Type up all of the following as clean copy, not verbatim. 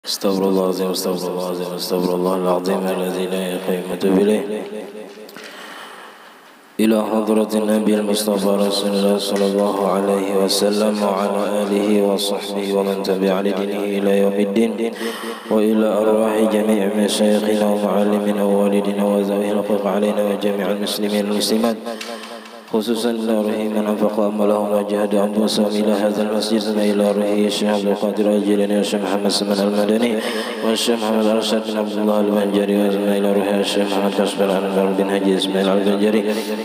استغفر الله العظيم استغفر الله العظيم استغفر الله العظيم الذي لا قيمة إليه إلى حضرة النبي المصطفى رسول الله صلى الله عليه وسلم وعلى آله وصحبه ومن تبع لدينه إلى يوم الدين وإلى أرواح جميع مشايخنا ومعلمنا ووالدنا وذوي الحقوق علينا وجميع المسلمين والمسلمات خصوصا إلى روح من أنفق أموالهم وجهد أنفسهم إلى هذا المسجد إلى روح الشيخ عبد القادر الجيلاني والشيخ محمد سلمان المدني والشيخ محمد أرشد بن عبد الله البنجري إلى روح الشيخ محمد كشف الأنوار بن حجي إسماعيل البنجري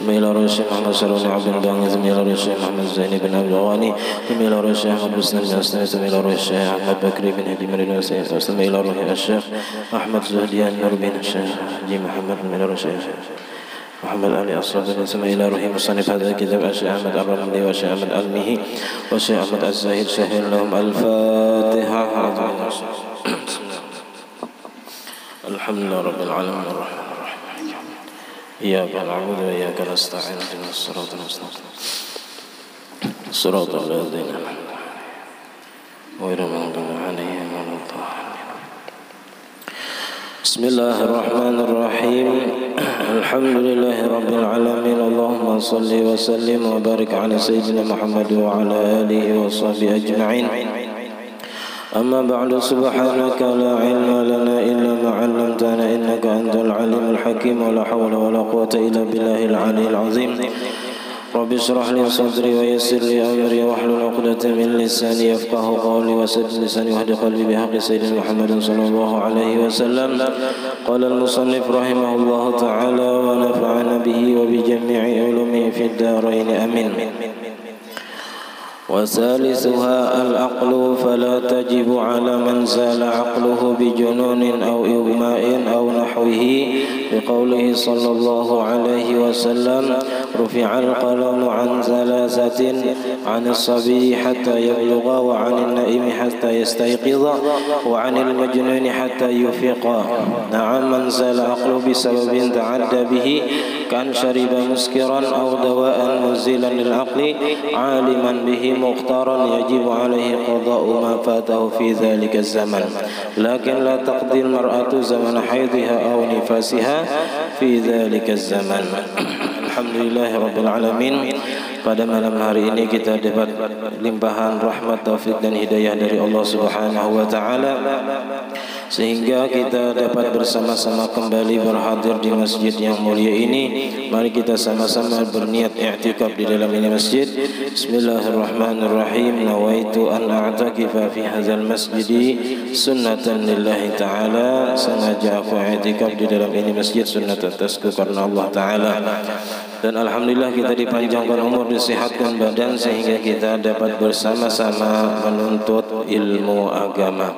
إلى روح الشيخ محمد سلمان عبد الباني إلى روح الشيخ محمد زيني بن عبد الغني إلى روح الشيخ محمد مسلم بن أسلم إلى روح الشيخ أحمد بكري بن هدي مريم وسلم إلى روح الشيخ أحمد زهديان نور بن الشيخ حجي محمد إلى روح الشيخ محمد علي أصحاب الاسم إلى روح مصنف هذا الكتاب الشيخ أحمد الرملي والشيخ أحمد المهي والشيخ أحمد الزاهد شهر لهم الفاتحة. الحمد لله رب العالمين الرحمن الرحيم إياك نعبد وإياك نستعين اهدنا الصراط المستقيم صراط الذين أنعمت عليهم غير المغضوب عليهم ولا الضالين. بسم الله الرحمن الرحيم الحمد لله رب العالمين اللهم صل وسلم وبارك على سيدنا محمد وعلى آله وصحبه أجمعين. أما بعد سبحانك لا علم لنا إلا ما علمتنا إنك أنت العليم الحكيم ولا حول ولا قوة إلا بالله العلي العظيم. رب اشرح لي صدري ويسر لي أمري واحلل عقدة من لساني يفقهوا قولي وسدد لساني واهد قلبي بحق سيدنا محمد صلى الله عليه وسلم. قال المصنف رحمه الله تعالى ونفعنا به وبجميع علومه في الدارين آمين. وثالثها العقل فلا تجب على من زال عقله بجنون أو إغماء أو نحوه بقوله صلى الله عليه وسلم رفع القلم عن ثلاثة عن الصبي حتى يبلغ وعن النائم حتى يستيقظ وعن المجنون حتى يفيق. نعم من زال عقله بسبب تعدى به كان شرب مسكرا أو دواء مزيلا للعقل عالما به مختارا يجب عليه قضاء ما فاته في ذلك الزمن لكن لا تقضي المرأة زمن حيضها أو نفاسها في ذلك الزمن. Alhamdulillah Rabbil Alamin. Pada malam hari ini kita dapat limpahan rahmat, taufik dan hidayah dari Allah Subhanahu wa taala sehingga kita dapat bersama-sama kembali berhadir di masjid yang mulia ini. Mari kita sama-sama berniat i'tikaf di dalam ini masjid. Bismillahirrahmanirrahim. Nawaitu an a'takifa fi hadzal masjid sunnatan lillahi ta'ala. Sengaja aku i'tikaf di dalam ini masjid sunnat atasku karena Allah taala. Dan alhamdulillah kita dipanjangkan umur, disehatkan badan sehingga kita dapat bersama-sama menuntut ilmu agama.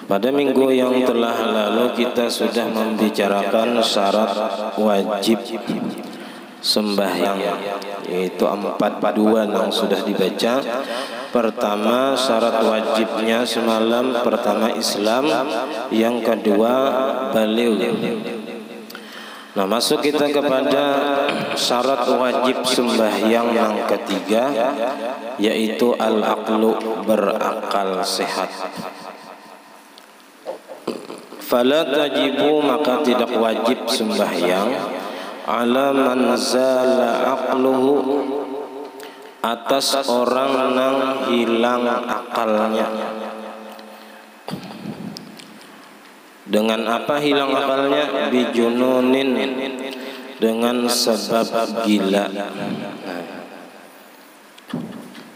Pada minggu yang telah lalu kita sudah membicarakan syarat wajib sembahyang, yaitu 4 yang sudah dibaca. Pertama syarat wajibnya semalam, pertama Islam, yang kedua baligh. Nah, masuk kita kepada syarat wajib sembahyang yang ketiga, yaitu al-aqlu, berakal sehat. Fala tajibu, maka tidak wajib sembahyang, ala man zala aqluhu, atas orang yang hilang akalnya. Dengan apa hilang akalnya? Bijununin, dengan sebab gila.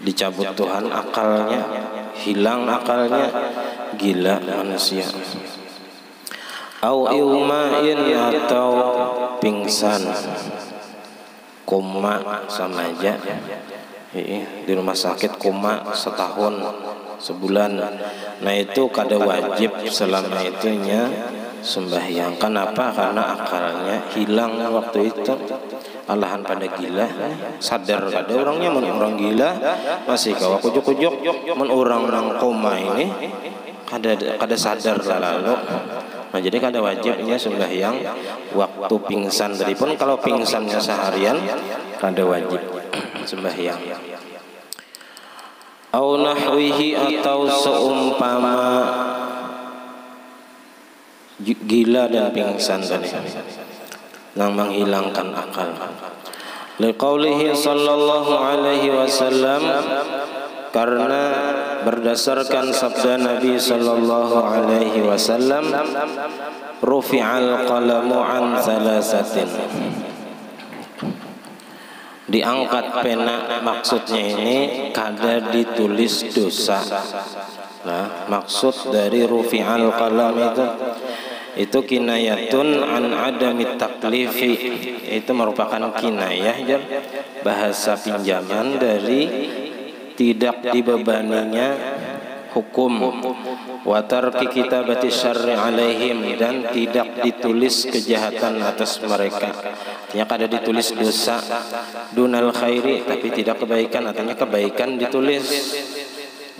Dicabut Tuhan akalnya, hilang akalnya, gila manusia. Au iumain, atau pingsan, koma sama aja. Di rumah sakit koma setahun, sebulan. Nah itu kada wajib selama itunya sembahyang. Kenapa? Karena akalnya hilang waktu itu. Alahan pada gila, sadar kada orangnya, men orang gila masih kawa kujuk-kujuk, men orang koma ini kada sadar lalu. Nah jadi kada wajibnya sembahyang waktu pingsan tadi pun. Kalau pingsannya seharian kada wajib sembahyang. au nahwihi atau seumpama gila dan pingsan tadi yang menghilangkan akal. Liqaulihi sallallahu alaihi wasallam, karena berdasarkan sabda Nabi sallallahu alaihi wasallam, rufi'al qalamu an thalathatin, diangkat pena, maksudnya ini kada ditulis dosa. Nah, maksud dari rufi'al qalam itu kinayatun an adami taklifi, itu merupakan kinayah ya, bahasa pinjaman dari tidak dibebaninya hukum, wa tarki kitabati syarri alaihim, dan tidak ditulis kejahatan atas mereka. Artinya kada ditulis dosa, dunal khairi, tapi tidak kebaikan, artinya kebaikan ditulis.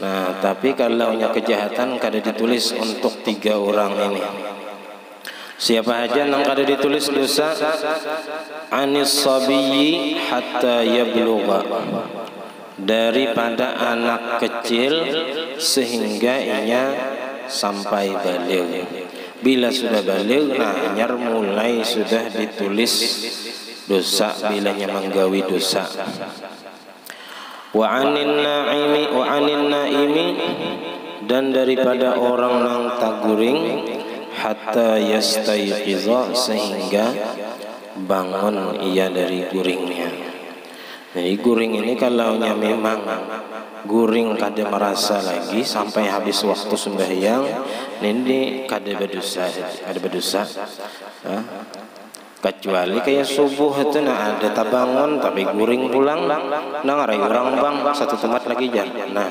Nah, tapi kalau kejahatan kada ditulis untuk 3 orang ini. Siapa aja yang kada ditulis dosa? Anis sabiyyi hatta yablugha, daripada anak kecil sehingga ia sampai baligh. Bila sudah baligh, nah nyar mulai sudah ditulis dosa bilanya menggawi dosa. Wa anin naimi, dan daripada orang nang taguring, hatta yastayqiza, sehingga bangun ia dari guringnya. Jadi guring ini kalau memang guring kada merasa lagi sampai habis waktu sembahyang, ini kada berdosa. Kecuali kayak subuh itu ada tabangun tapi guring pulang, ngarai orang bang satu tempat lagi jalan. Nah,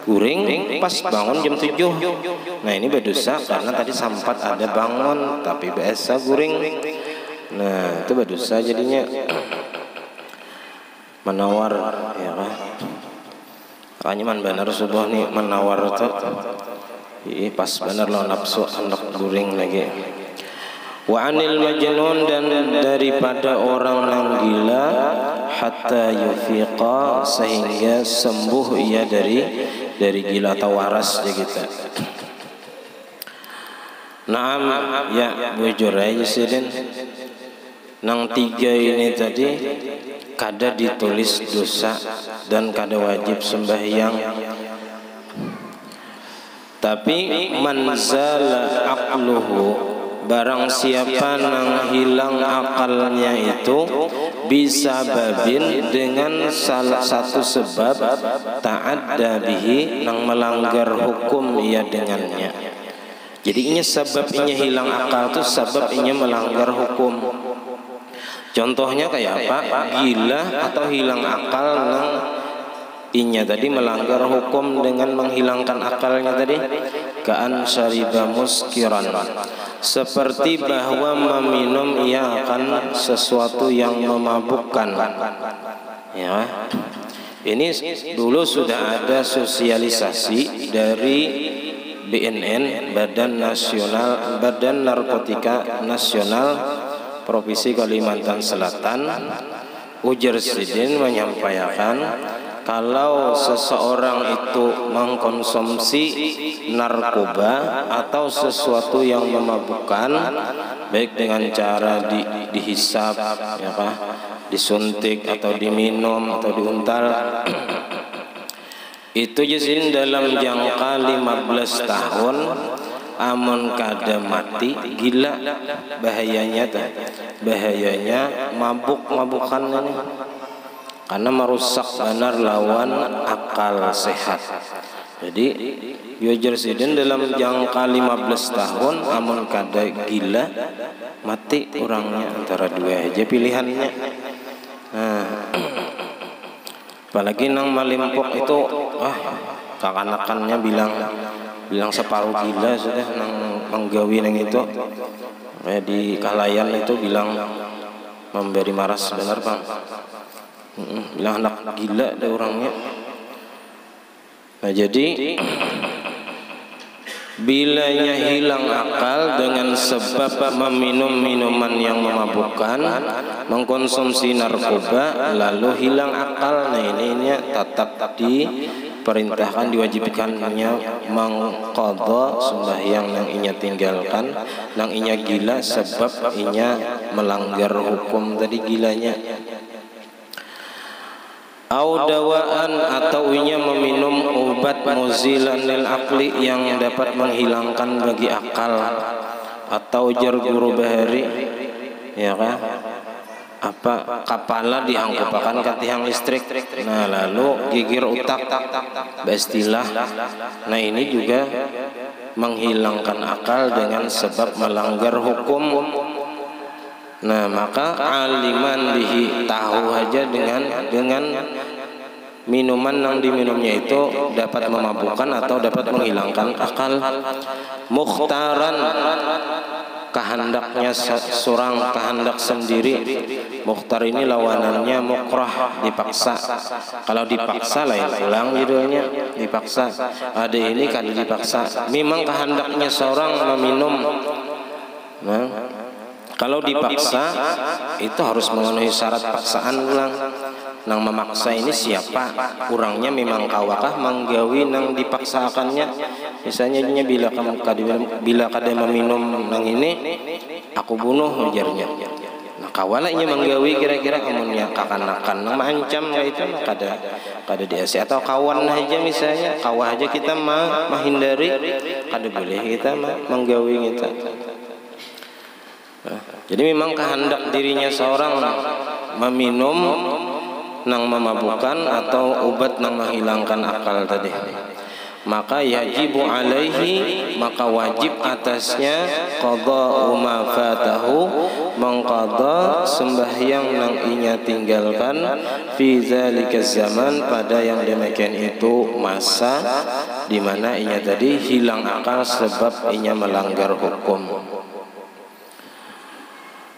guring pas bangun jam 7. Nah, ini berdosa karena tadi sempat ada bangun tapi biasa guring. Nah, itu berdosa jadinya. Menawar ya kan. Makanya man benar subuh nih menawar tuh. Pas benar lo nafsu hendak guring lagi. Wa anil majnun, dan daripada orang yang gila, hatta yufiqa, sehingga sembuh ia dari gila atau waras ya kita. Naam ya bujur aja sidin. Nang 3 ini tadi kada ditulis dosa dan kada wajib sembahyang. Tapi manzala aqluhu, barang siapa nang hilang akalnya itu bisa babin dengan salah satu sebab ta'adda bihi, nang melanggar hukum ia dengannya. Jadi ini sebab ini hilang akal itu sebab ini melanggar hukum. Contohnya kayak apa? Gila atau hilang akal nang inya tadi melanggar hukum dengan menghilangkan akalnya tadi. Ka'an syariba muskiran, seperti bahwa meminum ia akan sesuatu yang memabukkan. Ya, ini dulu sudah ada sosialisasi dari BNN, Badan Narkotika Nasional Provinsi Kalimantan Selatan. Ujar Sidin menyampaikan, kalau seseorang itu mengkonsumsi narkoba atau sesuatu yang memabukkan, baik dengan cara dihisap, ya Pak, disuntik atau diminum atau diuntal, itu jizin dalam jangka 15 tahun, amun kada mati gila, bahayanya mabuk-mabukan ini, karena merusak benar lawan akal sehat. Jadi Yojer Sidin dalam jangka 15 tahun amun kada gila mati orangnya, antara 2 aja pilihannya. Nah, apalagi nang Malimpok itu kakanakannya bilang separuh gila sudah nang menggawi nang itu. Kayak di Kalayan itu bilang memberi maras benar bang. Bilang anak gila deh orangnya. Nah, jadi bilanya hilang akal dengan sebab meminum minuman yang memabukkan, mengkonsumsi narkoba, lalu hilang akal. Nah, ini tetap diperintahkan diwajibkannya mengqadha sembahyang nang inya tinggalkan nang inya gila sebab inya melanggar hukum tadi gilanya. Au dawaan atau inya meminum obat muzilan lil aqli yang dapat menghilangkan bagi akal, atau jar guru bahari ya kan apa kapala diangkupakan ke tiang listrik, nah lalu gigir utak bestilah, nah ini juga menghilangkan akal dengan sebab melanggar hukum. Nah maka aliman bihi, tahu aja dengan minuman yang diminumnya itu dapat memabukkan atau dapat menghilangkan akal. Mukhtaran, kehendaknya seorang kehendak sendiri. Mukhtar ini lawanannya mukrah, dipaksa. Kalau dipaksa lain ulang judulnya, dipaksa. Ada ini kada dipaksa. Memang kehendaknya seorang meminum. Nah, kalau dipaksa itu harus memenuhi syarat paksaan ulang. Nang memaksa ini siapa? Orangnya memang kawakah menggawi nang dipaksakannya. Misalnya bila kada meminum nang ini, aku bunuh ujarnya. Nah kawalanya menggawi kira-kira amunnya kakanakan nang mengancam itu kada diasi atau kawan aja misalnya kawah aja kita menghindari kada boleh kita menggawi kita. Jadi memang kehendak dirinya seorang meminum nang memabukkan atau obat nang menghilangkan akal tadi, maka yajibu alaihi, maka wajib atasnya qadha ma fatahu, mengqadha sembahyang nang inya tinggalkan fi zalika zaman, pada yang demikian itu masa di mana inya tadi hilang akal sebab inya melanggar hukum.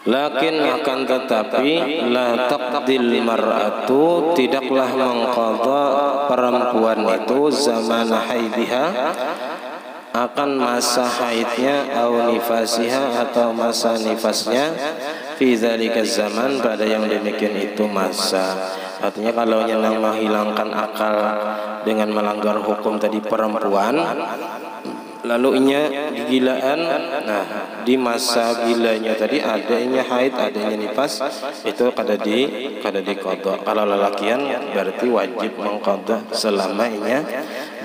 Lakin akan tetapi la taqdil mar'atu, tidaklah mengqadha perempuan itu zaman haidiha, akan masa haidnya, au nifasiha atau masa nifasnya, fi dzalika zaman, pada yang demikian itu masa. Artinya kalau nyenang menghilangkan akal dengan melanggar hukum tadi perempuan, lalu inya gilaan, nah di masa gilanya tadi adanya haid, adanya nifas, itu kada diqadha. Kalau lelakian berarti wajib mengqadha selama inya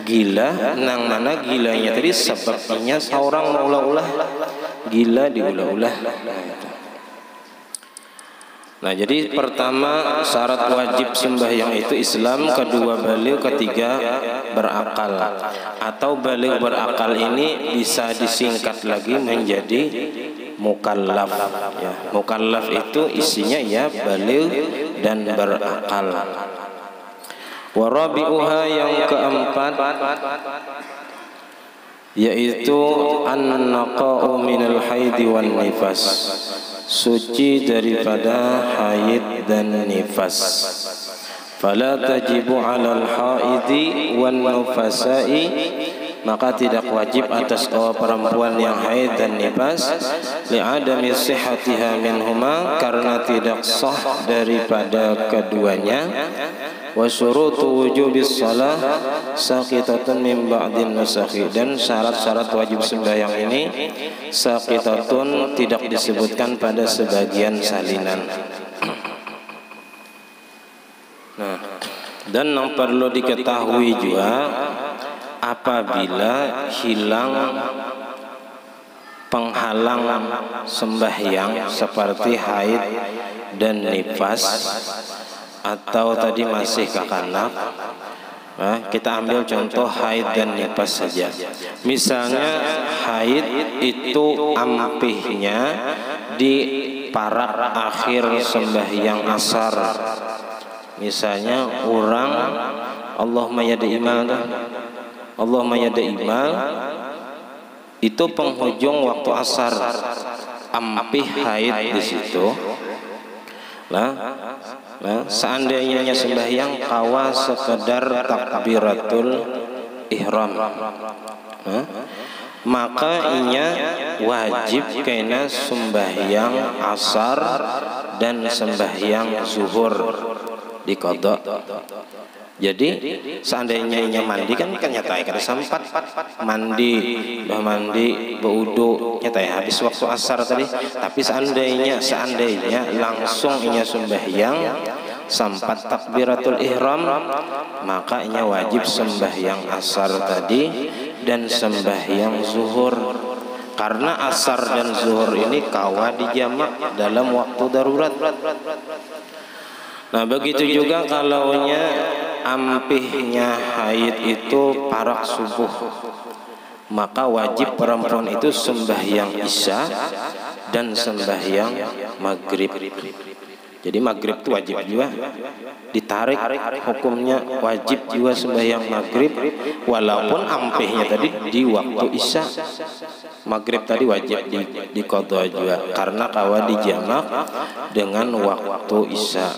gila, nang mana gilanya tadi sebabnya seorang maulah-ulah gila diulah-ulah. Nah jadi pertama syarat wajib sembahyang itu Islam, kedua baligh, ketiga berakal. Atau baligh berakal ini bisa disingkat lagi menjadi mukallaf ya. Mukallaf itu isinya ya baligh dan berakal. Warabi'uha, yang keempat yaitu an-naqa'u minal haidi wan nifas, suci daripada haid dan nifas. Fala tajibu 'alal haidi wan nufasai, maka tidak wajib atas perempuan yang haid dan nifas, li'adami sihhatiha minhuma, karena tidak sah daripada keduanya. Wa syurutu wujubis shalah saqitatun min ba'din nusakhi, dan syarat-syarat wajib sembahyang ini saqitatun tidak disebutkan pada sebagian salinan. Nah, dan yang perlu diketahui juga, apabila hilang penghalang sembahyang seperti haid dan nifas, atau tadi masih kakanak, kita ambil contoh haid dan nifas saja. Misalnya haid itu ampihnya di parak akhir sembahyang asar. Misalnya orang Allahumma yada imal, Allahumma yada imal, itu penghujung waktu asar, ampih haid di situ. Nah, seandainya sembahyang kawa sekedar takbiratul ihram, maka inya wajib kena sembahyang asar dan sembahyang zuhur diqadha. Jadi seandainya inya mandi kan nyata kada sempat mandi, berwudu nyata habis waktu asar tadi. Tapi seandainya langsung inya sembahyang sampat takbiratul ihram, maka inya wajib sembahyang asar tadi dan sembahyang zuhur. Karena asar dan zuhur ini kawa dijamak dalam waktu darurat. Nah begitu juga kalaunya ampihnya haid itu parak subuh, maka wajib perempuan itu sembahyang isya dan sembahyang maghrib. Jadi maghrib itu wajib juga ditarik hukumnya, wajib juga sembahyang maghrib walaupun ampihnya tadi di waktu isya. Maghrib tadi wajib diqadha juga karena kawa dijamak dengan waktu isya.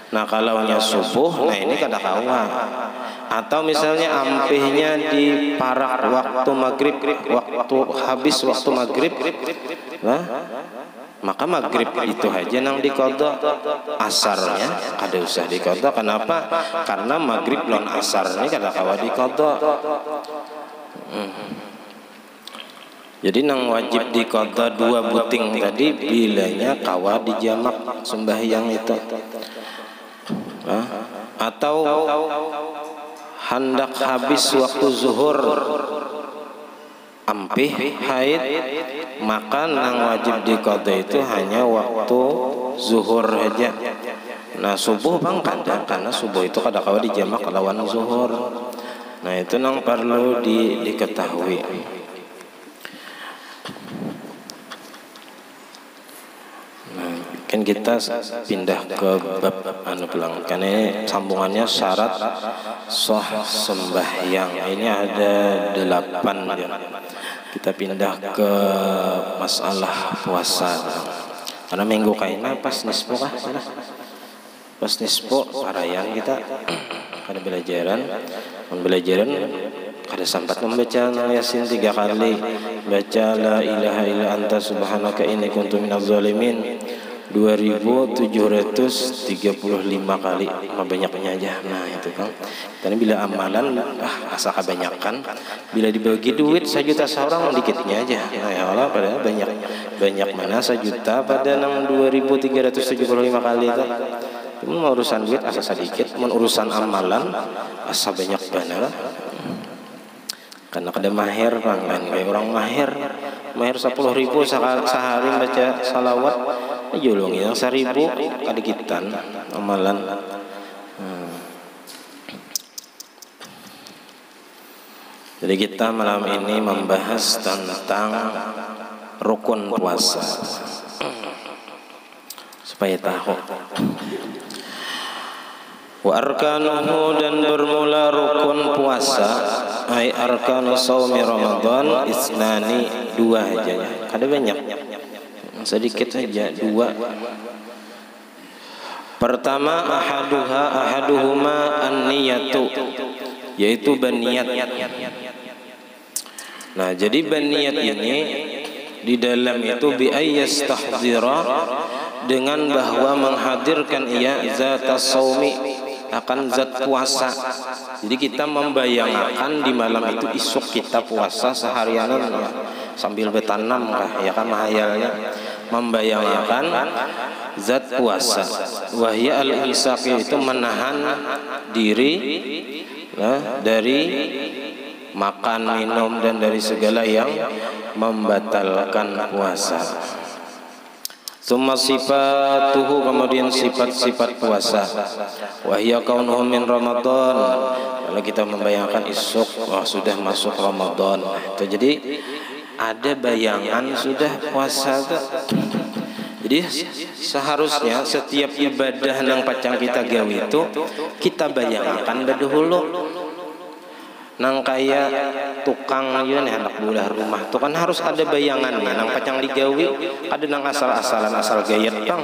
Nah kalaunya subuh, nah ini kada kawa. Atau misalnya ampihnya di parak waktu maghrib, waktu habis waktu maghrib, nah maka maghrib itu aja nang diqadha, asarnya kada usah diqadha. Kenapa? Karena maghrib lawan asar ini kada kawa diqadha. Jadi nang wajib diqadha dua buting tadi bilanya kawa dijamak sembahyang itu. Atau hendak habis waktu zuhur ampih haid, maka nang wajib diqadha itu hanya waktu zuhur saja. Nah subuh bang kada, karena subuh itu kada kawa dijamak lawan zuhur. Nah itu nang perlu diketahui. Kan kita pindah ke bab pelang, karena ini sambungannya syarat sah sembahyang. Ini ada 8 ya. Kita pindah ke masalah puasa. Karena minggu kaina pas nisfu kah? Pas nisfu parayan kita kada belajaran kada sempat membaca Yasin 3 kali, baca la ilaha illa anta subhanaka inni kuntu minaz zalimin 2735 kali, banyaknya aja. Nah itu kan, karena bila amalan asa kebanyakan, bila dibagi duit 1 juta seorang dikitnya aja. Nah ya Allah, padahal banyak mana 1 juta pada 2375 kali itu. Mau urusan duit asa sedikit, mau urusan amalan asa banyak benar. Karena kada mahir bang, kayak orang mahir 10.000 sehari baca salawat, julung yang 1.000 kadikitan amalan. Jadi kita malam ini membahas tentang rukun puasa supaya tahu. Wa arkanuhu, dan bermula rukun puasa, ay arkanu saumi Ramadan isnani, 2 aja ya. Kada banyak, sedikit saja 2. Pertama ahaduhuma an-niyatu, yaitu berniat. Nah jadi berniat ini di dalam itu bi ayyastahdira, dengan bahwa menghadirkan ia zata saumi, akan zat puasa. Jadi kita membayangkan di malam itu isuk kita puasa seharianan ya, sambil bertanam kah ya kan mahayalnya, membayangkan zat puasa. Wahya al-imsak, itu menahan diri dari makan, minum, dan dari segala yang membatalkan puasa. Summa sifatuhu, kemudian sifat-sifat puasa. Wahya kaunuhu min Ramadan, kalau kita membayangkan isuk sudah masuk Ramadan, itu jadi ada bayangan sudah puasa tuh. Jadi seharusnya setiap ibadah nang pacang kita gawe itu kita bayangkan dahulu. Nang kaya tukang yun hendak bulah rumah tuh kan harus ada bayangan nih, nang pacang digawi. Ada nang asal-asalan, asal gayet bang,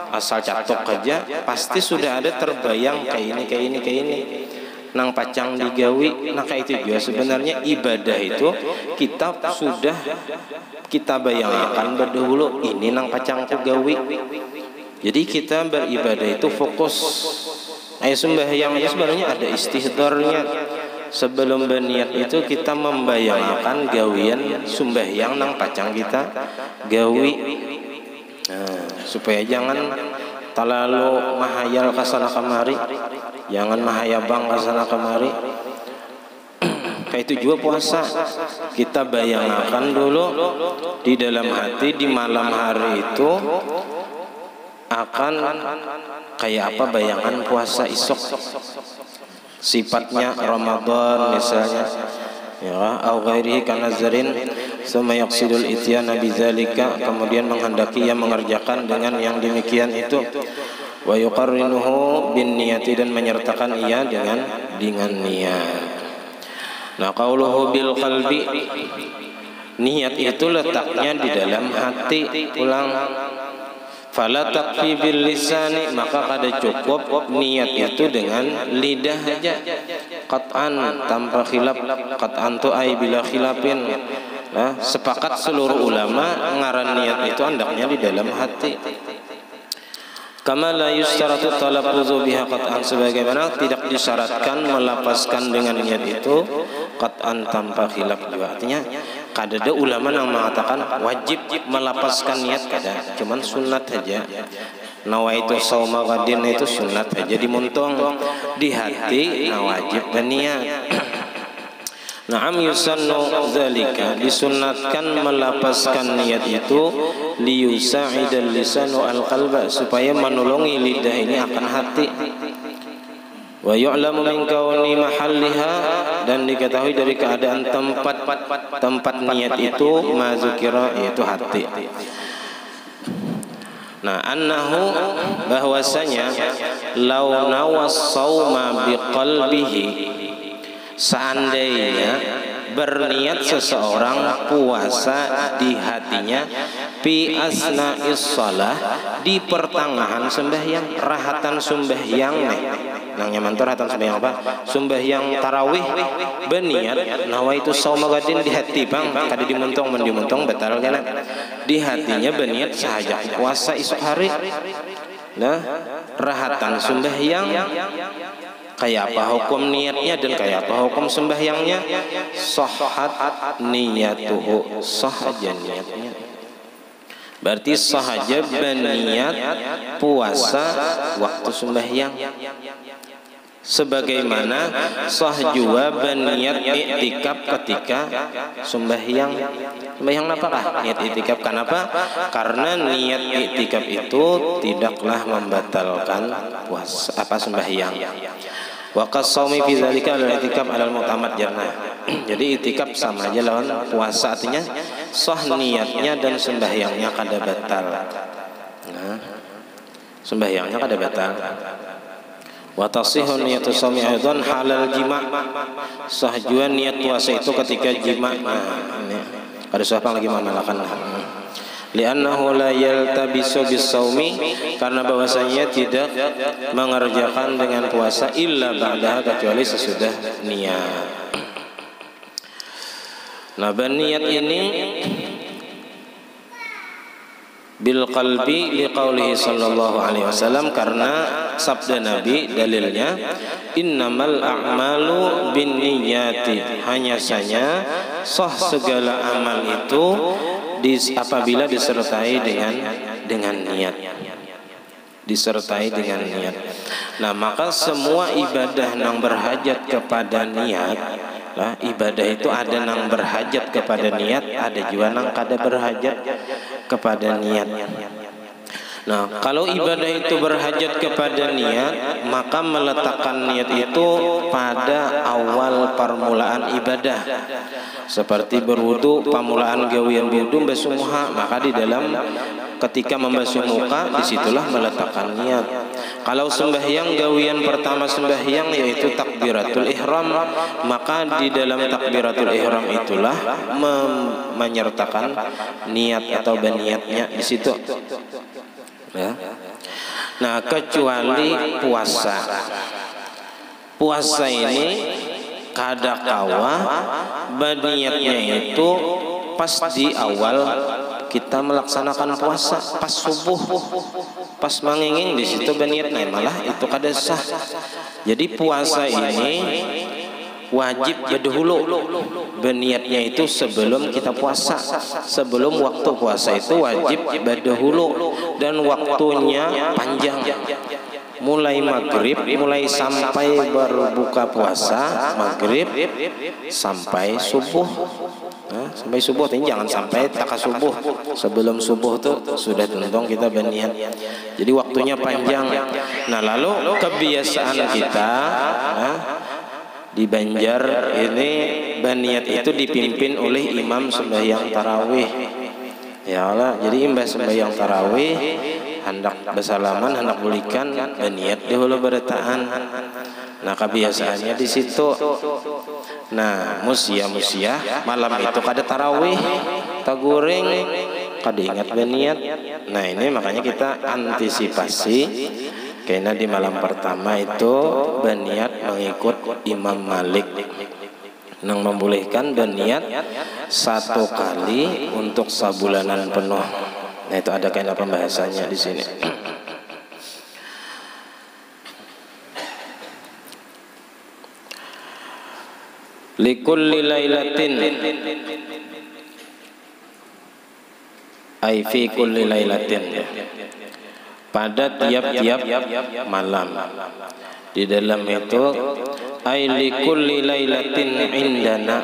asal catok aja pasti sudah ada terbayang kayak ini. Nang pacang digawi, nah kayak itu juga sebenarnya ibadah itu kita bayangkan berdahulu ini nang pacang ku gawi. Jadi kita beribadah itu fokus Sembahyang itu sebenarnya ada istihdharnya. Sebelum berniat itu kita membayangkan gawian sembahyang nang pacang kita gawi. Supaya jangan terlalu mahayal kasana kamari, jangan mahayabang kasana kamari. Kayak itu juga puasa, kita bayangkan dulu di dalam hati di malam hari itu akan kayak apa bayangan puasa isok, sifatnya Ramadan misalnya, ya, au ghairihi kanazarin summa yaqsidul ityana bidzalika, kemudian menghendaki yang mengerjakan dengan yang demikian itu, wa yuqarrinuhu bin niyati, dan menyertakan ia dengan niat. Nah, qauluhu bil qalbi, niat itu letaknya di dalam hati. Ulang, fala takfi bil lisani, maka kada cukup niat itu dengan lidah saja. Qat'an, tanpa khilaf. Qat'an tu ai bila khilafin. Nah, sepakat seluruh ulama ngaran niat itu hendaknya di dalam hati. Kama la yustaratu talaffuzu biha qat'an, sebagaimana tidak disyaratkan melapaskan dengan niat itu qat'an tanpa khilaf juga. Artinya kada ada ulama yang mengatakan wajib melapaskan niat, kada, cuman sunat saja. Nawaitu shauma ghadin itu sunat saja dimuntong di hati, nah wajib berniat. Na'am yusannu dzalika, disunatkan melapaskan niat itu liyusa'idal lisanu al-qalba, supaya menolongi lidah ini akan hati. Wa yu'lamu min kauni mahalliha, dan diketahui dari keadaan tempat niat itu mazukira, yaitu hati. Nah, annahu, bahwasanya law nawas sauma biqalbihi, seandainya berniat seseorang puasa di hatinya fi asna'is shalah, di pertengahan sembahyang, rahatan sembahyang nih. Nang nyaman tuh rahatan sembahyang apa? Sembahyang tarawih, berniat nawaitu shauma gadin di hati bang, kada dimuntong batal kana. Di hatinya berniat sahaja puasa esok hari. Nah, rahatan sembahyang kayak apa hukum niatnya dan kayak apa hukum sembahyangnya? Sahhat niyatuhu, sah aja niatnya. Berarti sah aja berniat puasa waktu sembahyang. Sebagaimana sah juga berniat iktikaf ketika sembahyang. Sembahyang apakah? Niat iktikaf. Kenapa? Karena niat iktikaf itu tidaklah membatalkan puasa sembahyang. Wa qasaumi fi dzalika al-i'tikaf alal mu'tamad jannah. Jadi i'tikaf sama aja lawan puasa, artinya sah niatnya dan sembahyangnya kada batal. Nah, sembahyangnya kada batal. Wa tasihhu niyatu shaumi aidan halal jima'. Sah juga niat puasa itu ketika jima'. Nah, ini kada sah lagi mamalakan. Li'annahu la yaltabisu bis-shaumi, karena bahwasanya tidak mengerjakan dengan puasa illa ba'daha, kecuali sesudah niat. Nah, berniat ini bil qalbi liqaulihi sallallahu alaihi wasallam, karena sabda Nabi, dalilnya innamal a'malu binniyati, hanya saja sah segala amal itu apabila disertai dengan niat, disertai dengan niat. Nah, maka semua ibadah yang berhajat kepada niat, lah, ibadah itu ada yang berhajat kepada niat, ada juga yang kada berhajat kepada niat. Nah, kalau ibadah itu berhajat kepada niat, maka meletakkan niat itu pada awal permulaan ibadah. Seperti berwudu, permulaan gawian wudu basuh muka, maka di dalam ketika membasuh muka disitulah meletakkan niat. Kalau sembahyang gawian pertama sembahyang yaitu takbiratul ihram, maka di dalam takbiratul ihram itulah menyertakan niat atau berniatnya di situ. Ya. Nah, kecuali puasa. Puasa ini kadakawa berniatnya itu pas di awal kita melaksanakan puasa, pas subuh. pas manginging di situ berniat malah itu kada sah. Jadi puasa ini wajib berdahulu, berniatnya itu sebelum kita puasa, sebelum waktu puasa itu wajib berdahulu, dan waktunya panjang, mulai maghrib, mulai sampai berbuka puasa maghrib sampai subuh. Nah, sampai subuh, tapi jangan sampai tak subuh. Sebelum subuh tuh sudah tentu kita berniat. Jadi waktunya panjang. Nah, lalu kebiasaan kita, di Banjar ini berniat itu dipimpin oleh imam sembahyang tarawih. Ya Allah, jadi imbas sembahyang tarawih hendak bersalaman, hendak bulikan, berniat dahulu bertaan. Nah, kebiasaannya di situ. Nah, musia malam itu kada tarawih, taguring, kada ingat berniat. Nah, ini makanya kita antisipasi. Karena di malam pertama itu berniat mengikut Imam Malik, yang membolehkan berniat 1 kali untuk sabulanan penuh. Nah, itu ada kaidah pembahasannya di sini. Likulli lailatin ay fi kulli lailatin, pada tiap-tiap malam. Di dalam itu ay likulli lailatin indana,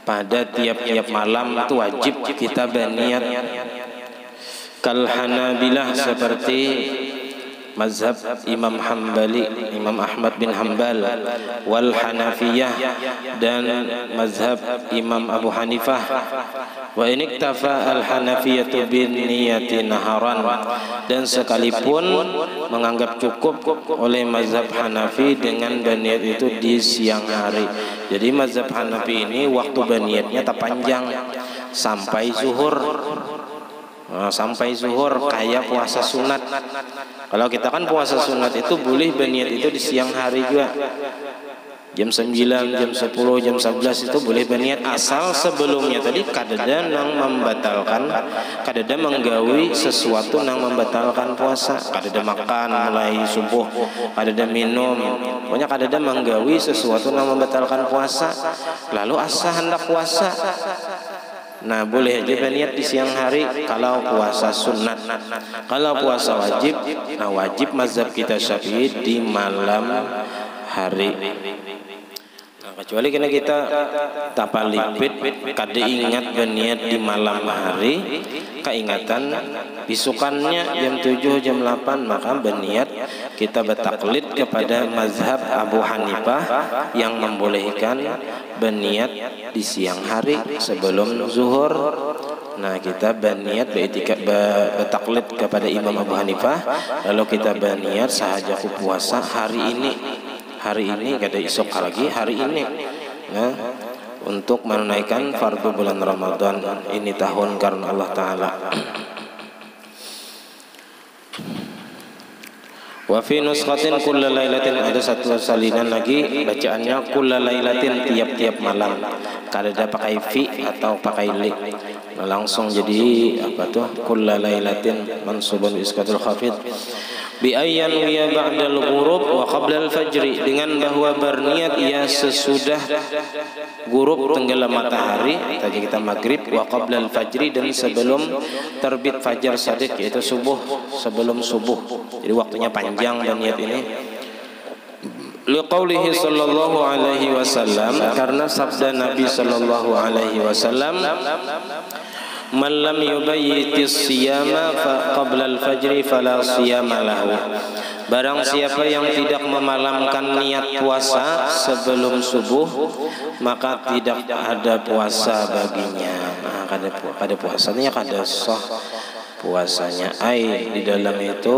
pada tiap-tiap malam itu wajib kita berniat. Kal Hanabilah, seperti mazhab Imam Hambali, Imam Ahmad bin Hambal, wal Hanafiyah, dan mazhab Imam Abu Hanifah. Wa in iktafa al Hanafiyatu bin niyati naharan, dan sekalipun menganggap cukup oleh mazhab Hanafi dengan berniat itu di siang hari. Jadi mazhab Hanafi ini waktu berniatnya tak panjang, sampai zuhur. Sampai zuhur kayak puasa sunat. Kalau kita kan puasa sunat itu boleh berniat itu di siang hari juga, jam 9, jam 10, jam 11 itu boleh berniat, asal sebelumnya tadi kadada nang membatalkan, kadada menggawi sesuatu nang membatalkan puasa, kadada makan mulai subuh, kadada minum, pokoknya kadada menggawi sesuatu nang membatalkan puasa, lalu asa hendak puasa. Nah, boleh aja berniat di siang hari kalau puasa sunat. Kalau puasa wajib, nah wajib mazhab kita Syafi'i di malam hari. Nah, kecuali kena kita tapalipit kada ingat berniat di malam hari, keingatan bisukannya jam 7, jam 8, maka berniat kita bertaklid kepada mazhab Abu Hanifah yang membolehkan berniat di siang hari sebelum zuhur. Nah, kita berniat bertaklid kepada Imam Abu Hanifah, lalu kita berniat sahaja ku puasa hari ini kada esok lagi, hari ini, nah, untuk menunaikan fardu bulan Ramadan ini tahun karena Allah Ta'ala. Wa fi nuskhatin kulla lailatin, ada satu salinan lagi bacaannya kulla lailatin, tiap-tiap malam. Kada pakai fi atau pakai li. Nah, langsung jadi apa tuh? Kulla lailatin mansubun iskatul khafid. Bi ayyan ya ba'dal ghurub wa qabla al-fajri, dengan bahwa berniat ia sesudah ghurub tenggelam matahari, tadi kita maghrib, wa qabla al-fajri, dan sebelum terbit fajar shadiq, yaitu subuh, sebelum subuh. Jadi waktunya panjang berniat ini. Liqaulihi sallallahu alaihi wasallam, karena sabda Nabi sallallahu alaihi wasallam, man lam yubayyitis siyama qabla al-fajri fala siyama lahu, barang siapa yang tidak memalamkan niat puasa sebelum subuh, maka tidak ada puasa baginya. Nah, kada puasanya kada sah puasanya. Ai di dalam itu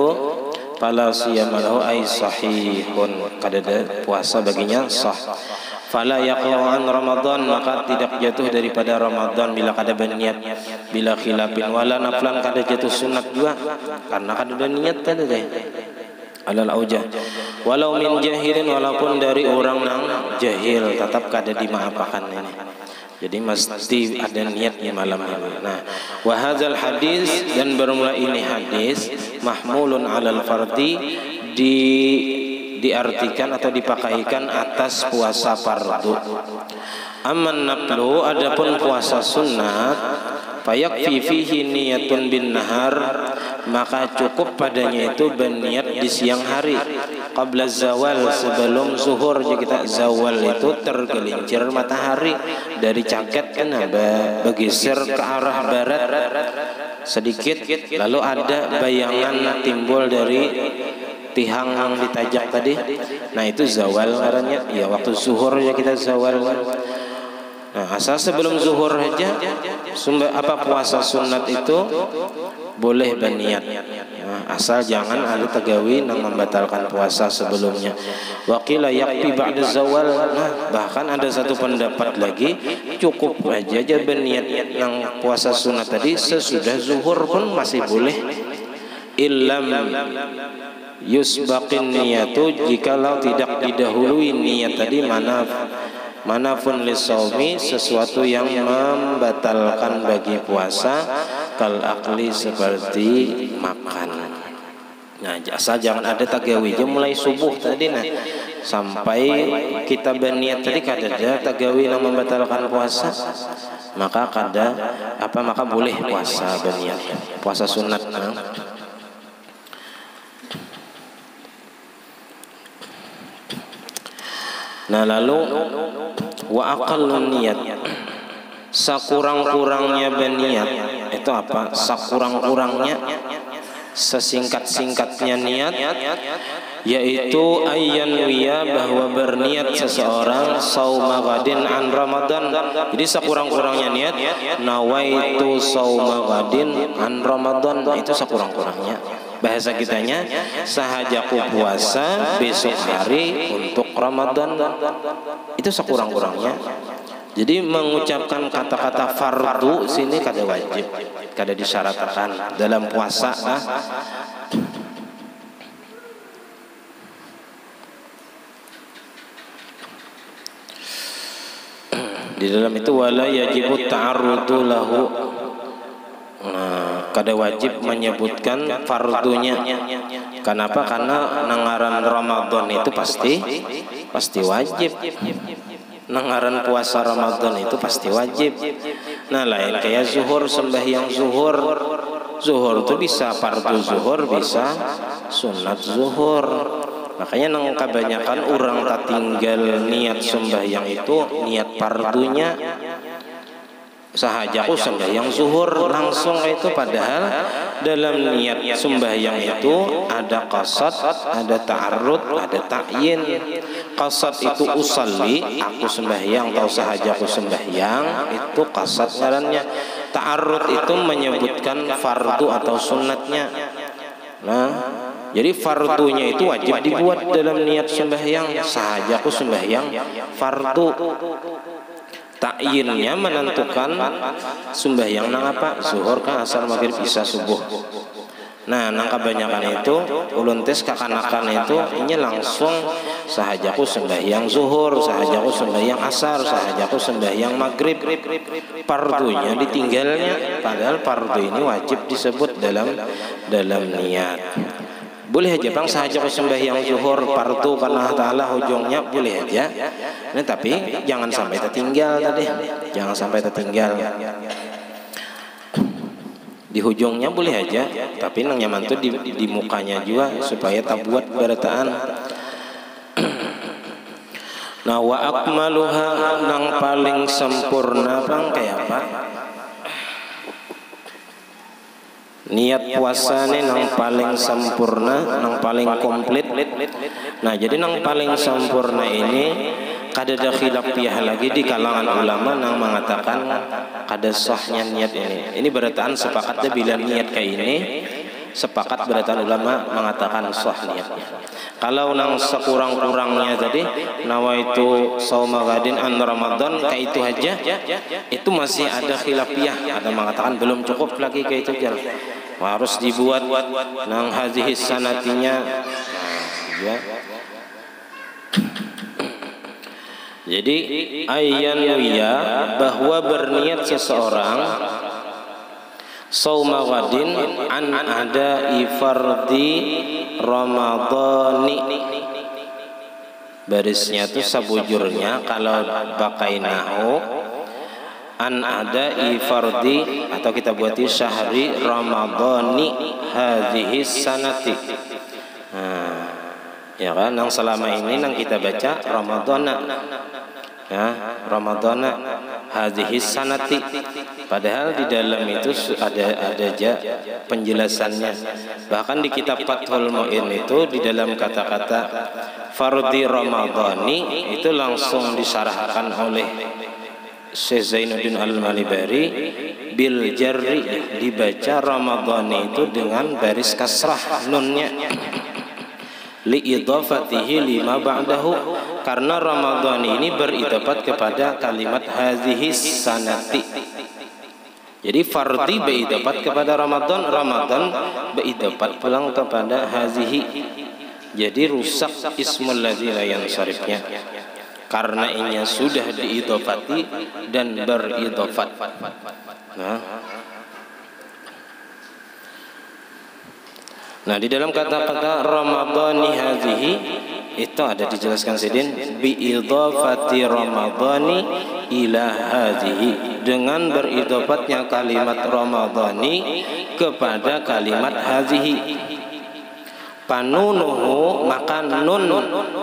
fala siyama lahu ai sahihun, kada ada puasa baginya sah. Fala yaqla'an Ramadan, maka tidak jatuh daripada Ramadan bila kada berniat, bila khilafin wala naflan, kada jatuh sunat juga karena kada ada niat tadi deh. Alal aujah walau min jahilin, walaupun dari orang nang jahil tetap kada dimaafakan ini. Jadi mesti ada niat di malam ini. Nah, wa hadzal hadis, dan bermula ini hadis mahmulun alal fardi, diartikan atau dipakaikan atas puasa fardu. Amman naflu, adapun puasa sunat, fayakfi fihi niyatun bin nahar, maka cukup padanya itu berniat di siang hari, qabla zawal, sebelum zuhur. Jadi kita zawal itu tergelincir matahari dari cangket kan bergeser ke arah barat sedikit, lalu ada bayangan timbul dari tihang yang ditajak tadi. Nah itu zawal ngarannya. Ya waktu zuhur ya kita zawal. Nah, asal sebelum zuhur aja puasa sunat itu boleh berniat. Nah, asal jangan ada tegawi yang membatalkan puasa sebelumnya. Waqila yakfi ba'da zawal. Nah, bahkan ada satu pendapat lagi, cukup aja berniat yang puasa sunat tadi sesudah zuhur pun masih boleh. Illam yusbaqin niyatu, jikalau tidak didahului niat tadi, manafun lisaumi, sesuatu yang membatalkan bagi puasa, kal akli, seperti makan. Nah, asal jangan ada tagawi mulai subuh tadi, nah sampai kita berniat tadi kada ada tagawi yang membatalkan puasa, maka maka boleh puasa berniat puasa sunat. Nah lalu wa aqallun niyat, sakurang-kurangnya berniat itu apa? Sakurang-kurangnya, sesingkat-singkatnya niat, yaitu ayyan wiya, bahwa berniat seseorang sauma ghadin an Ramadan. Jadi sakurang-kurangnya niat nawaitu sauma ghadin an Ramadan, itu sakurang-kurangnya. Bahasa kitanya sahajaku puasa besok hari untuk Ramadan, itu sekurang-kurangnya. Jadi mengucapkan kata-kata fardu sini kada wajib, kada disyaratkan dalam puasa. Di dalam itu wala yajibu ta'arrudu lahu. Nah, kada wajib menyebutkan fardunya. Kenapa? Karena nangaran Ramadan itu pasti wajib. Nangaran puasa Ramadan itu pasti wajib. Nah, lain kayak zuhur, sembahyang zuhur. Zuhur itu bisa fardu zuhur, bisa sunat zuhur. Makanya nang kebanyakan orang tak tinggal niat sembahyang itu niat fardunya sahajaku sembahyang zuhur langsung itu, padahal dalam niat sembahyang itu ada qasad, ada ta'arrud, ada ta'yin. Qasad itu usalli, aku sembahyang, atau sahajaku sembahyang, itu qasad ngarannya. Ta'arrud itu menyebutkan fardu atau sunatnya. Nah, jadi fardunya itu wajib dibuat dalam niat sembahyang, sahajaku sembahyang fardu. Ta'yinnya menentukan sembahyang nang apa, zuhur kan, asar, maghrib, isya, subuh. Nah, nang kebanyakan itu ulun tes kakanakan itu ini langsung sahajaku sembahyang zuhur, sahajaku sembahyang asar, sahajaku sembahyang maghrib. Fardunya ditinggalnya, padahal fardu ini wajib disebut dalam niat. Boleh aja bang sahajaku sembahyang zuhur fardu karena ta'ala ujungnya boleh aja. Nah, tapi jangan sampai tertinggal tadi, jangan sampai tertinggal. Di ujungnya boleh aja, tapi nang nyaman tuh di mukanya juga supaya tak buat berataan. Nah, wa akmaluha, nang paling sempurna bang kayak apa? Niat puasa ini nang paling sempurna, nang paling komplit. Nah, jadi nang paling sempurna ini kada ada khilafiyah lagi di kalangan ulama nang mengatakan kada sahnya niat ini. Ini berataan sepakatnya bila niat kayak ini, sepakat berataan ulama mengatakan sah niatnya. Kalau nang sekurang-kurangnya tadi nawaitu shauma ghadin an Ramadan kayak itu aja, itu masih ada khilafiyah. Ada mengatakan belum cukup lagi kayak itu jalan. Harus dibuat nang hadhis sanatinya. Nah, ya. Jadi ayyanwiya bahwa berniat seseorang sauma ghadin an ada'i fardhi ramadhani. Barisnya itu sabujurnya kalau pakai nahu an ada'i fardhi, atau kita buati syahri ramadhani hadhihi sanati. Nah, ya kan, yang selama ini yang kita baca ramadhana, ya, ramadhana hadhihi sanati, padahal di dalam itu ada aja penjelasannya. Bahkan di kitab Fathul Mu'in itu di dalam kata-kata fardhi ramadhani itu langsung disyarahkan oleh Syekh Zainuddin Al-Malibari bil jarri, dibaca ramadhani itu dengan baris kasrah nunnya li idhafatihi lima ba'dahu, karena ramadhani ini beridafat kepada kalimat hadhihi sanati. Jadi fardhi beridafat kepada Ramadan, Ramadan beridafat pulang kepada hadhihi. Jadi rusak ismul ladzi la yansarifnya, karena inya sudah diidhafati dan beridhafat. Nah, di dalam kata-kata ramadhani hadhihi itu ada dijelaskan sidin bi idhafati ramadhani ila hadhihi, dengan beridhafatnya kalimat ramadhani kepada kalimat hadhihi. Panunuhu, maka nun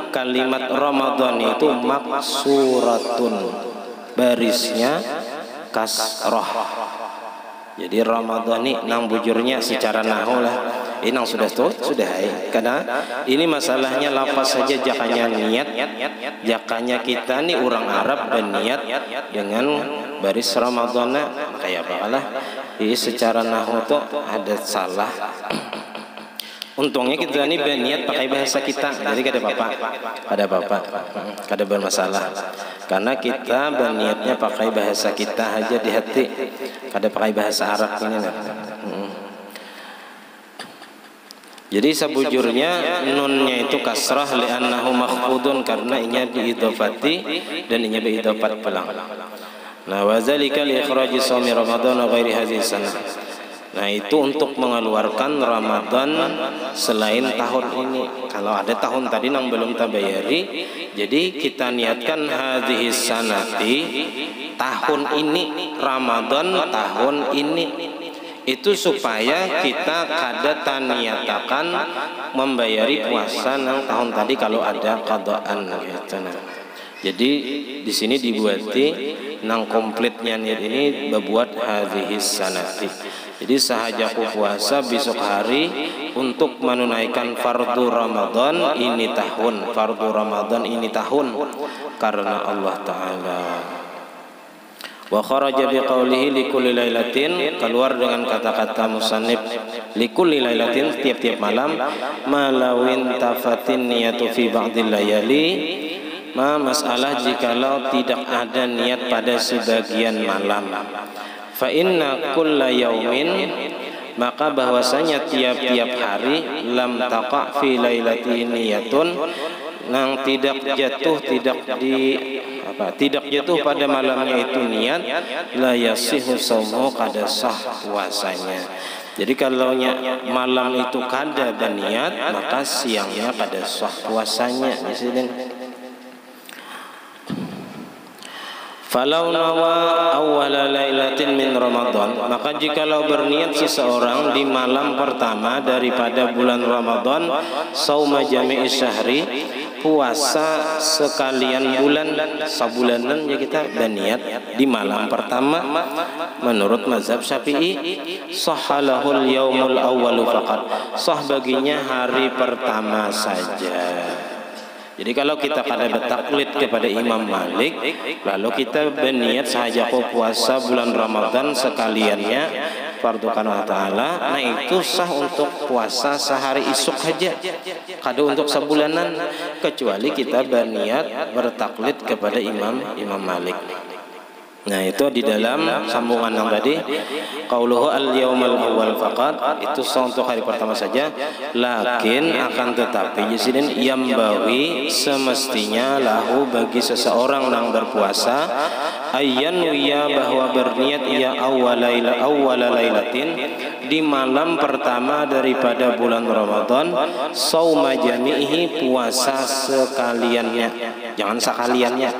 kalimat ramadhani itu maksuratun, barisnya kasrah. Jadi ramadhani nang bujurnya secara nahu lah. Ini nang sudah karena ini masalahnya lafaz saja jakanya niat, jakanya kita nih orang Arab berniat dengan baris ramadhana, maka ya apalah. Ini secara nahu tuh ada salah. Untungnya kita ini berniat pakai bahasa kita, jadi kada apa-apa, kada bermasalah. Karena kita berniatnya pakai bahasa kita aja di hati, kada pakai bahasa Arab ini. Jadi sebujurnya nunnya itu kasrah li'annahu makhfudun, karena inya diidhafati dan inya beidhafat pulang. Nah, wa zalika li ikhraji shaumi ramadan wa ghairi hadhihi sanah. Nah, itu untuk mengeluarkan Ramadan selain tahun ini. Kalau ada tahun tadi yang belum tabayari, jadi kita niatkan hadhihi sanati, tahun ini, Ramadan tahun ini. Itu supaya kita kada taniatakan membayari puasa nang tahun tadi kalau ada qadaan gitu. Jadi di sini dibuati nang komplitnya niat ini berbuat hadhihi sanati. Jadi sahaja puasa besok hari untuk menunaikan fardu Ramadan ini tahun, fardu Ramadan ini tahun, karena Allah Ta'ala. Wa kharaja biqaulihi likulli lailatin, keluar dengan kata-kata musannif likulli lailatin, tiap-tiap malam, malawin tafatin niyatu fi ba'dil layali, masalah jikalau tidak ada niat pada sebagian malam. Fa inna kulla yaumin, maka bahwasanya tiap-tiap hari, lam taqa fi lailati niyatun, nang tidak jatuh pada malamnya itu niat, la yasihu saumu, kada sah puasanya. Jadi kalau malam itu kada berniat, maka siangnya kada sah puasanya. Falau nawa awwala lailatin min Ramadan, maka jikalau berniat seseorang di malam pertama daripada bulan Ramadan, sauma jami'i syahri, puasa sekalian bulan, sabulanan, ya kita berniat di malam pertama menurut mazhab Syafi'i, sahhalahul yaumul awwalu faqat, sah baginya hari pertama saja. Jadi kalau kita kada bertaklid kepada Imam Malik, lalu kita berniat sahaja puasa bulan Ramadan sekaliannya fardu Allah Ta'ala, nah itu sah untuk puasa sehari isuk saja, kada untuk sebulanan, kecuali kita berniat bertaklid kepada Imam Malik. Nah itu di dalam sambungan yang tadi qauluhu al-yaumal awwal faqat, itu untuk hari pertama saja. Lakin akan tetapi di sini yambawi, semestinya lahu bagi seseorang yang berpuasa ayyan wiya, bahwa berniat ia awwala lailatin, di malam pertama daripada bulan Ramadan, sauma jami'ihi, puasa sekaliannya, jangan sekaliannya.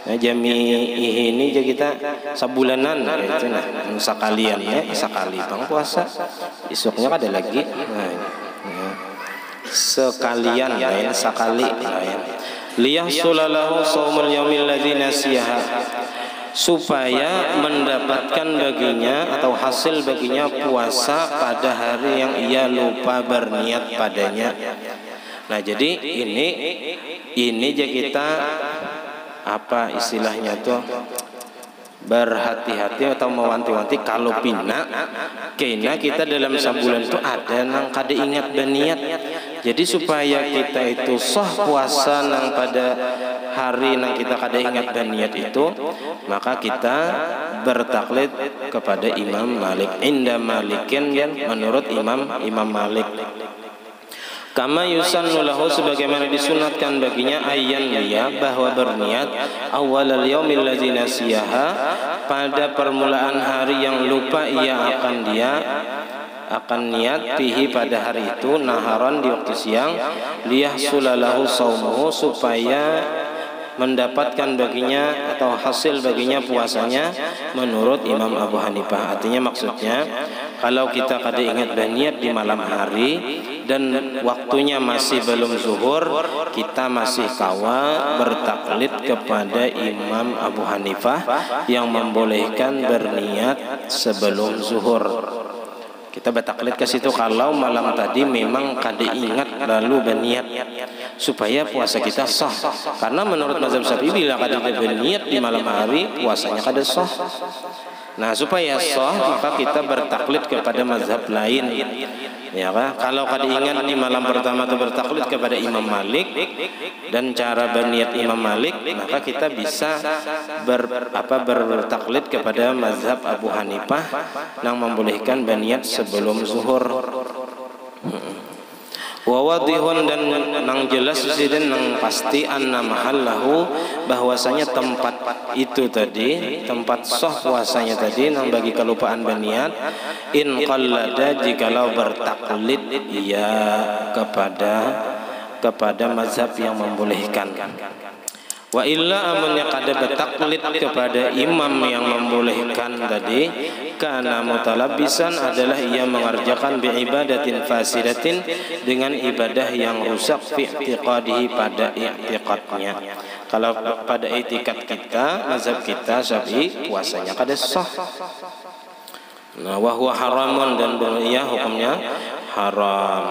Nah, jami'ihi ini jadi kita sabulanan gitu, nah sekaliannya sekali bang puasa, esoknya ada lagi, nah, sekalian lain sekali lain. Liyahsulalahu shaumul yaumil ladzi nasiyaha, supaya mendapatkan baginya atau hasil baginya puasa pada hari yang ia lupa berniat padanya. Nah jadi ini aja kita apa istilahnya tuh berhati-hati atau mewanti-wanti kalau pina kena kita dalam sebulan itu ada nang kada ingat berniat. Jadi supaya kita itu sah puasa nang pada hari nang kita kada ingat berniat itu, maka kita bertaklid kepada Imam Malik. Inda Malikin, menurut Imam Malik. Kama yusannu lahu, sebagaimana disunatkan baginya ayyan niya, bahwa berniat awalal yaumil ladzi nasiyaha, pada permulaan hari yang lupa ia akan niat fihi, pada hari itu, naharan di waktu siang, liyahsulalahu shaumuhu, supaya mendapatkan baginya atau hasil baginya puasanya menurut Imam Abu Hanifah. Artinya maksudnya kalau kita kada ingat berniat di malam hari dan waktunya masih belum zuhur, kita masih kawa bertaklid kepada Imam Abu Hanifah yang membolehkan berniat sebelum zuhur. Kita bertaklid ke situ kalau malam tadi memang kada ingat lalu berniat, supaya puasa kita sah. Karena menurut mazhab Syafi'i bila kada berniat di malam hari puasanya kada sah. Nah supaya sah maka kita bertaklid kepada mazhab lain, ya kan? Kalau kada ingat di malam pertama itu bertaklid kepada Imam Malik dan cara berniat Imam Malik, maka kita bisa bertaklid kepada mazhab Abu Hanifah yang membolehkan berniat sebelum zuhur. Wawadihun, dan nang jelas dan nang pasti anna mahallahu, bahwasanya tempat itu tadi, tempat sah puasanya tadi nang bagi kelupaan berniat, in qallada, jikalau bertaklid ia kepada mazhab yang membolehkan. Wa illa amunnya kada bertaklid kepada imam yang membolehkan tadi, kana mutalabbisan, adalah ia mengerjakan biibadatin fasidatin, dengan ibadah yang rusak, fi i'tiqadihi, pada i'tiqadnya. Kalau pada i'tiqad kita, mazhab kita Syafi'i, puasanya kada sah. Nah, wa huwa haramun, dan ia hukumnya haram.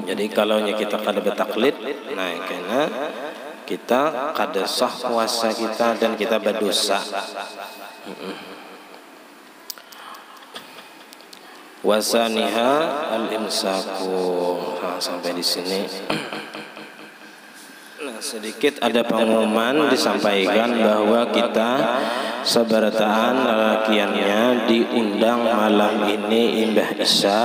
Jadi kalau kita kada bertaklid, nah karena kita kada sah puasa kita dan kita berdosa. Wasaniha al-imsaku. Nah, sampai di sini. Nah, sedikit ada pengumuman disampaikan bahwa kita seberataan lelakiannya diundang malam ini Mbah Isya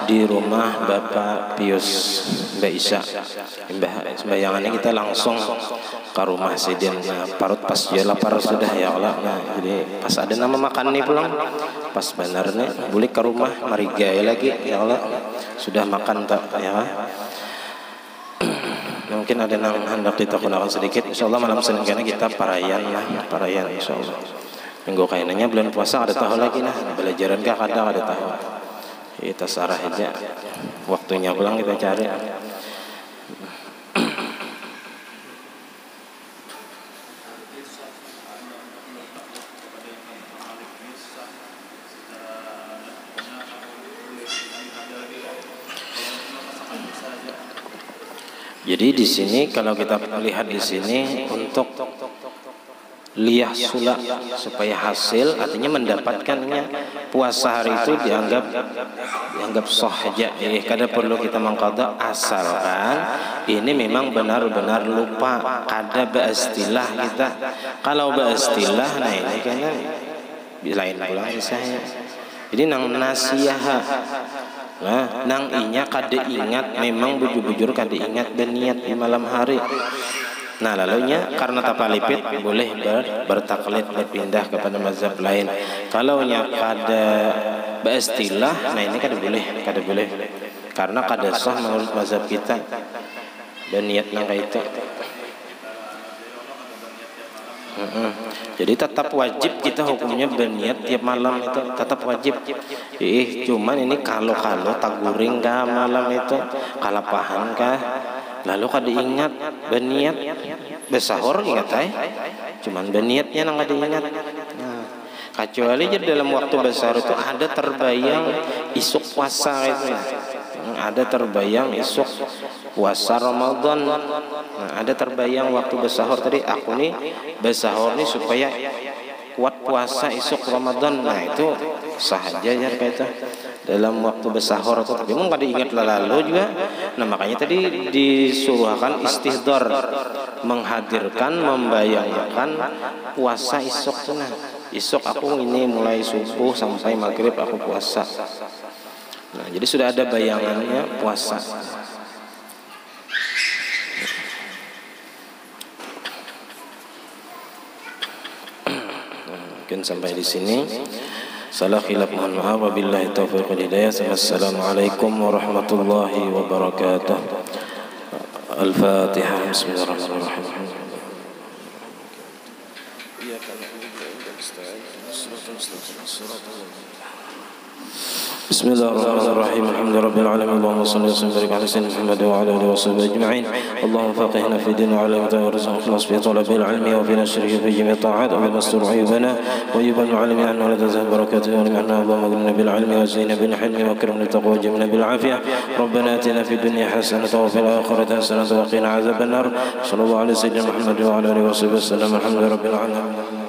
di rumah Bapak Pius. Mbah Isya, sembayangannya kita langsung ke rumah Sidin. Nah, parut pas dia lapar sudah ya Allah. Nah, jadi pas ada nama makan nih pulang, pas benarnya boleh ke rumah mari gaya lagi ya Allah. Sudah makan tak ya. Mungkin ada yang hendak kita gunakan sedikit. Insyaallah malam Senin karena kita parayan insyaallah. Minggu kainannya bulan puasa ada tahu lagi nah. Belajaran kah kadang ada tahu. Kita sarah aja. Waktunya pulang kita cari. Jadi di sini kalau kita lihat di sini untuk liyahsula, supaya hasil, artinya mendapatkannya. Puasa hari itu dianggap sah saja, kada perlu kita mengqada, asalkan ini memang benar-benar lupa, kada baistilah kita. Kalau baistilah, nah ini kan lain pula saya. Jadi nang nasiyaha, nah nang inya kada ingat, memang bujur-bujur kada ingat dan niat di malam hari. Nah lalunya karena tapalipit boleh bertaklid, berpindah kepada mazhab lain. Kalau nya kada baistilah, nah ini kada boleh karena kada sah menurut mazhab kita dan niat nang itu. Jadi tetap wajib kita hukumnya berniat tiap malam, itu tetap wajib. Cuman ini kalau taguring kah malam itu, kalapahan kah, lalu kada ingat berniat besahur, ingat cuman berniatnya nang kada ingat. Kecuali jadi dalam waktu besahur itu ada terbayang isuk puasa itu, ada terbayang isuk puasa Ramadan. Ada terbayang waktu besahur tadi, aku nih besahur nih supaya kuat puasa isuk Ramadan. Nah itu sah aja ya kayak itu dalam waktu besahur itu, tapi mungkin kada ingat lalu juga. Nah makanya tadi disuruhkan istihdar, menghadirkan, membayangkan puasa isuk tuh. Nah isuk aku ini mulai subuh sampai maghrib aku puasa. Nah jadi sudah ada bayangannya puasa. Mungkin sampai di sini. Salah khilaf mohon maaf, wabillahi taufiq wal hidayah. Assalamualaikum warahmatullahi wabarakatuh. Al-Fatihah. Bismillahirrahmanirrahim. Bismillahirrahmanirrahim. Alhamdulillahirabbil alamin. Allahumma shalli wa sallim ala sayyidina Muhammad wa ala alihi wa sahbihi ajma'in. Allahumma faqihna fi din wa 'allimna warzuqna ikhlas fi talabil ilmi wa fi nashrihi fi jami' ta'at wa mastur ayyubana wa yuban 'alimi anna la tazhab barakatuhu wa limanna Allahumma bil ilmi wa zina bil hilmi wa akrimna taqwa jamna bil afiyah. Rabbana atina fid dunya hasanatan wa fil akhirati hasanatan wa qina 'adzaban nar. Sallallahu alaihi wasallam Muhammad wa ala alihi wa sahbihi wasallam. Alhamdulillahirabbil alamin.